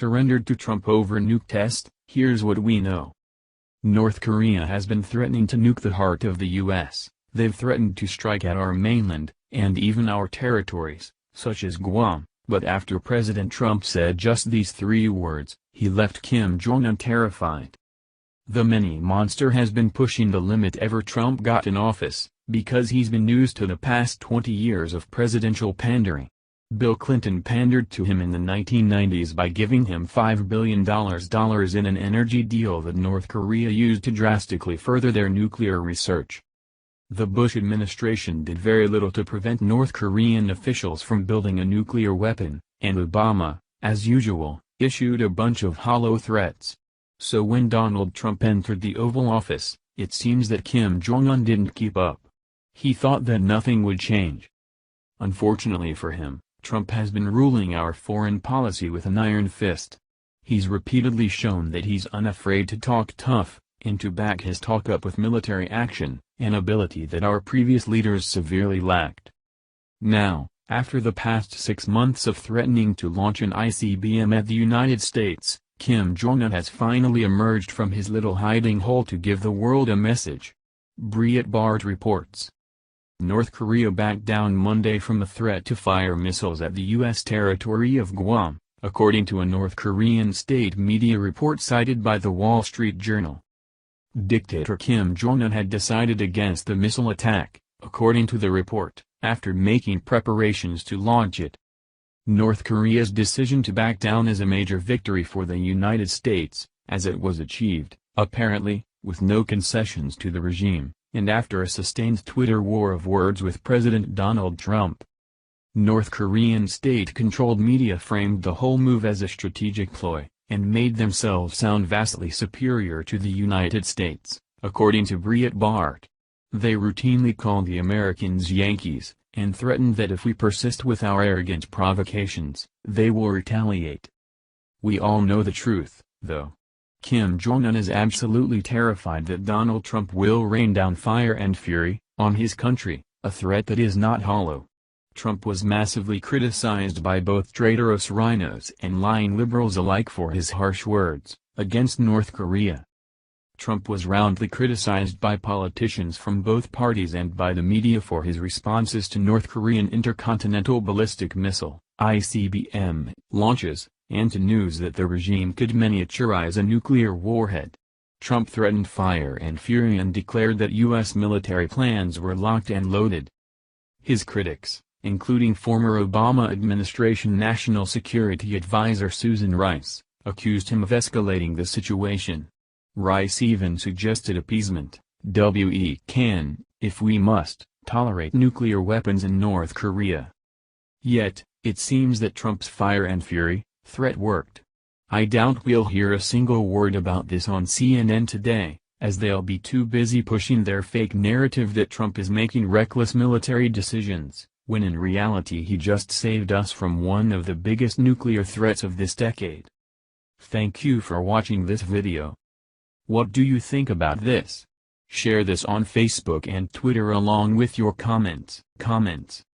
surrendered to Trump over nuke test. Here's what we know. North Korea has been threatening to nuke the heart of the U.S. They've threatened to strike at our mainland, and even our territories, such as Guam, but after President Trump said just these 3 words, he left Kim Jong-un terrified. The mini-monster has been pushing the limit ever Trump got in office, because he's been used to the past 20 years of presidential pandering. Bill Clinton pandered to him in the 1990s by giving him $5 billion in an energy deal that North Korea used to drastically further their nuclear research. The Bush administration did very little to prevent North Korean officials from building a nuclear weapon, and Obama, as usual, issued a bunch of hollow threats. So when Donald Trump entered the Oval Office, it seems that Kim Jong-un didn't keep up. He thought that nothing would change. Unfortunately for him, Trump has been ruling our foreign policy with an iron fist. He's repeatedly shown that he's unafraid to talk tough, and to back his talk up with military action, an ability that our previous leaders severely lacked. Now, after the past 6 months of threatening to launch an ICBM at the United States, Kim Jong-un has finally emerged from his little hiding hole to give the world a message. Breitbart reports. North Korea backed down Monday from a threat to fire missiles at the U.S. territory of Guam, according to a North Korean state media report cited by The Wall Street Journal. Dictator Kim Jong-un had decided against the missile attack, according to the report, after making preparations to launch it. North Korea's decision to back down is a major victory for the United States, as it was achieved, apparently, with no concessions to the regime, and after a sustained Twitter war of words with President Donald Trump. North Korean state-controlled media framed the whole move as a strategic ploy, and made themselves sound vastly superior to the United States, according to Breitbart. They routinely call the Americans Yankees, and threatened that if we persist with our arrogant provocations, they will retaliate. We all know the truth, though. Kim Jong-un is absolutely terrified that Donald Trump will rain down fire and fury on his country, a threat that is not hollow. Trump was massively criticized by both traitorous rhinos and lying liberals alike for his harsh words against North Korea. Trump was roundly criticized by politicians from both parties and by the media for his responses to North Korean intercontinental ballistic missile (ICBM) launches, and to news that the regime could miniaturize a nuclear warhead. Trump threatened fire and fury and declared that U.S. military plans were locked and loaded. His critics, including former Obama administration National Security Advisor Susan Rice, accused him of escalating the situation. Rice even suggested appeasement. We can, if we must, tolerate nuclear weapons in North Korea. Yet, it seems that Trump's fire and fury threat worked. I doubt we'll hear a single word about this on CNN today, as they'll be too busy pushing their fake narrative that Trump is making reckless military decisions, when in reality he just saved us from one of the biggest nuclear threats of this decade. Thank you for watching this video. What do you think about this? Share this on Facebook and Twitter along with your comments.